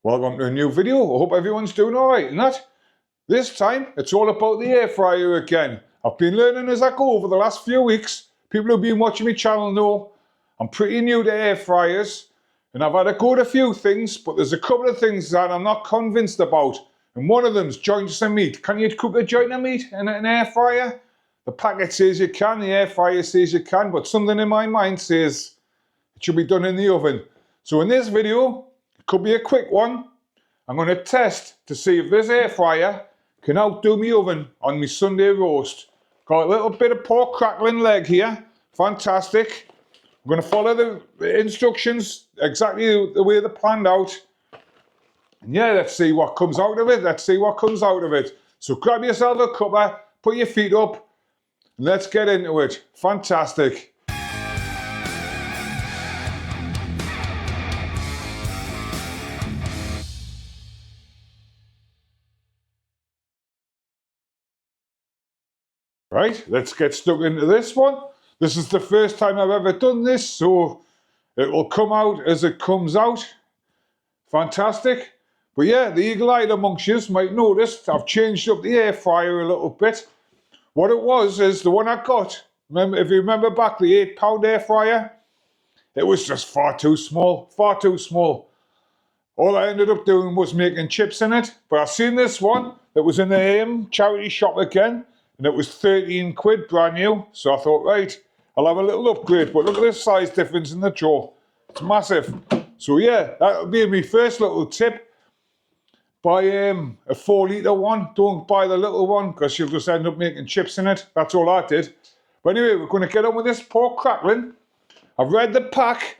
Welcome to a new video. I hope everyone's doing alright and that. This time, it's all about the air fryer again. I've been learning as I go over the last few weeks. People who've been watching my channel know I'm pretty new to air fryers. And I've had a go at a few things, but there's a couple of things that I'm not convinced about. And one of them's joints of meat. Can you cook a joint of meat in an air fryer? The packet says you can, the air fryer says you can, but something in my mind says it should be done in the oven. So in this video, could be a quick one. I'm going to test to see if this air fryer can outdo my oven on my Sunday roast. Got a little bit of pork crackling leg here. Fantastic. I'm going to follow the instructions exactly the way they're planned out. And yeah, let's see what comes out of it. So grab yourself a cuppa, put your feet up, and let's get into it. Fantastic. Right, let's get stuck into this one. This is the first time I've ever done this, so it will come out as it comes out. Fantastic. But yeah, the eagle-eyed amongst you might notice I've changed up the air fryer a little bit. What it was is the one I got, if you remember back, the 8-pound air fryer, it was just far too small. All I ended up doing was making chips in it, but I've seen this one that was in the charity shop again, and it was 13 quid brand new. So I thought, right, I'll have a little upgrade. But look at the size difference in the jaw. It's massive. So yeah, that'll be my first little tip. Buy a 4-litre one. Don't buy the little one because you'll just end up making chips in it. That's all I did. But anyway, we're going to get on with this pork crackling. I've read the pack.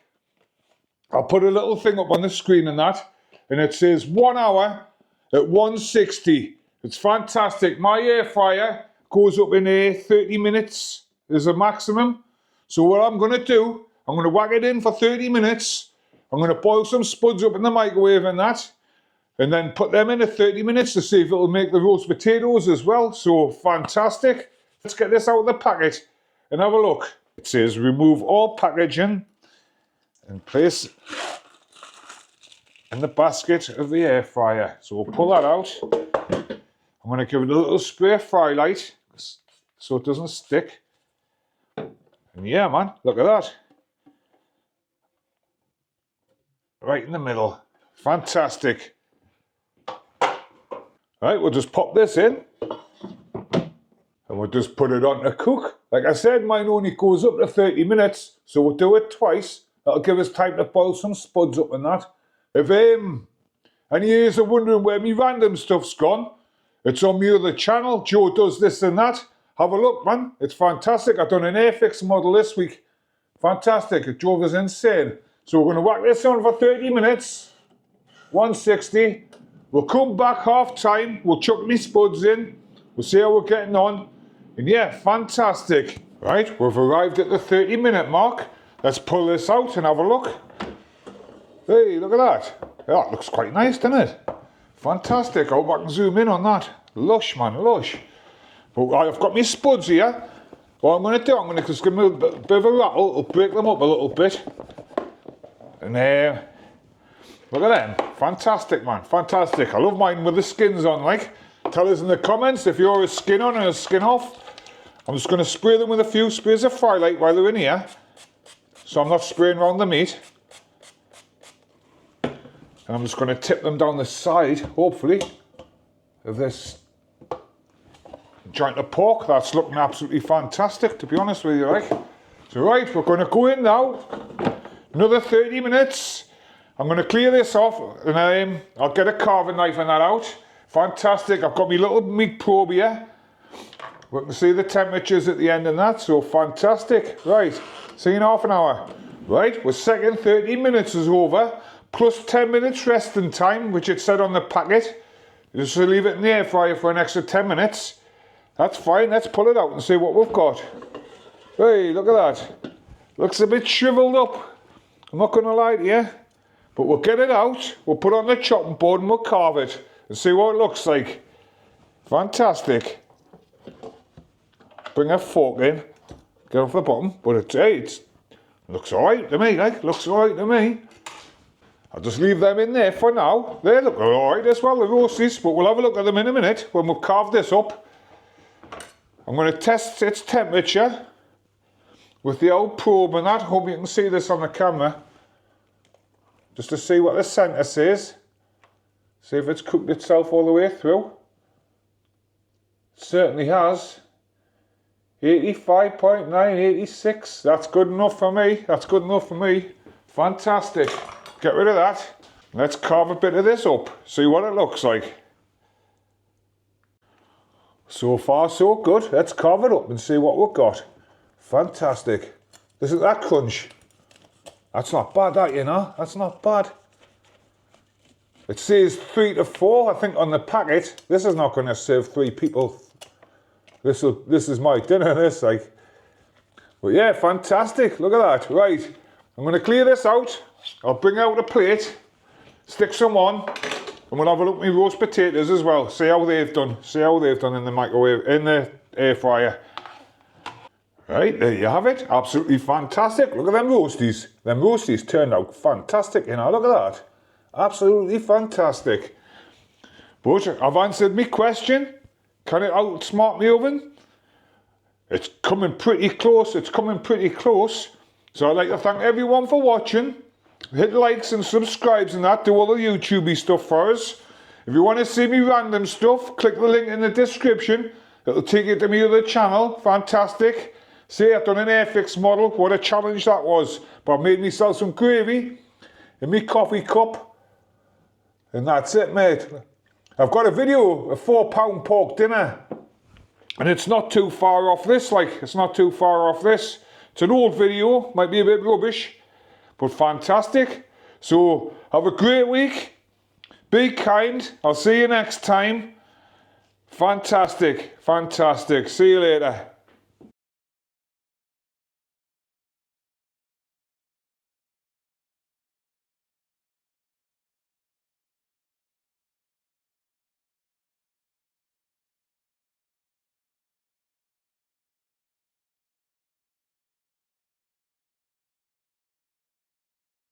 I'll put a little thing up on the screen and that. And it says 1 hour at 160. It's fantastic. My air fryer goes up in 30 minutes is a maximum. So what I'm going to do, I'm going to whack it in for 30 minutes. I'm going to boil some spuds up in the microwave and that. And then put them in at 30 minutes to see if it'll make the roast potatoes as well. So fantastic. Let's get this out of the packet and have a look. It says remove all packaging and place in the basket of the air fryer. So we'll pull that out. I'm going to give it a little spray of fry light so it doesn't stick. And yeah, man, look at that. Right in the middle. Fantastic. Right, we'll just pop this in. And we'll just put it on to cook. Like I said, mine only goes up to 30 minutes. So we'll do it twice. That'll give us time to boil some spuds up and that. If any of you are wondering where my random stuff's gone, it's on my other channel. Joe does this and that. Have a look, man. It's fantastic. I've done an Airfix model this week. Fantastic. It drove us insane. So we're going to whack this on for 30 minutes. 160. We'll come back half time. We'll chuck me spuds in. We'll see how we're getting on. And yeah, fantastic. Right, we've arrived at the 30-minute mark. Let's pull this out and have a look. Hey, look at that. Yeah, that looks quite nice, doesn't it? Fantastic. I hope I can zoom in on that. Lush, man, lush. But I've got my spuds here. What I'm going to do, I'm going to just give them a bit of a rattle. I'll break them up a little bit. And look at them. Fantastic, man. Fantastic. I love mine with the skins on, like. Tell us in the comments if you're a skin on and a skin off. I'm just going to spray them with a few sprays of fry light while they're in here. So I'm not spraying around the meat. And I'm just going to tip them down the side, hopefully, of this joint of pork. That's looking absolutely fantastic, to be honest with you, like. So right, we're going to go in now. Another 30 minutes. I'm going to clear this off and I'll get a carving knife and that out. Fantastic. I've got my little meat probe here. We can see the temperatures at the end and that, so fantastic. Right, see you in half an hour. Right, we're second 30 minutes is over. Plus 10 minutes resting time, which it said on the packet. Just to leave it in the air fryer for an extra 10 minutes. That's fine, let's pull it out and see what we've got. Hey, look at that. Looks a bit shriveled up. I'm not going to lie to you. But we'll get it out, we'll put it on the chopping board and we'll carve it. And see what it looks like. Fantastic. Bring a fork in. Get off the bottom. But it looks alright to me, like. Looks alright to me. I'll just leave them in there for now. They look alright as well, the roasties, but we'll have a look at them in a minute when we've carved this up. I'm going to test its temperature with the old probe and that. Hope you can see this on the camera. Just to see what the centre says. See if it's cooked itself all the way through. It certainly has. 85.9, 86. That's good enough for me. That's good enough for me. Fantastic. Get rid of that. Let's carve a bit of this up. See what it looks like. So far so good. Let's carve it up and see what we've got. Fantastic. This is that crunch. That's not bad, that, you know. That's not bad. It says 3 to 4, I think, on the packet. This is not going to serve 3 people. This is my dinner, this, like. But yeah, fantastic. Look at that. Right. I'm going to clear this out. I'll bring out a plate, stick some on, and we'll have a look at my roast potatoes as well. See how they've done. See how they've done in the microwave, in the air fryer. Right, there you have it. Absolutely fantastic. Look at them roasties. Them roasties turned out fantastic, you know. Look at that. Absolutely fantastic. But I've answered my question. Can it outsmart my oven? It's coming pretty close. It's coming pretty close. So I'd like to thank everyone for watching. Hit likes and subscribes and that. Do all the YouTubey stuff for us. If you want to see me random stuff, click the link in the description. It'll take you to my other channel. Fantastic. See, I've done an Airfix model. What a challenge that was. But I made myself some gravy in my coffee cup. And that's it, mate. I've got a video, a £4 pork dinner. And it's not too far off this, like. It's not too far off this. It's an old video. Might be a bit rubbish. But fantastic. So, have a great week. Be kind. I'll see you next time. Fantastic. Fantastic. See you later.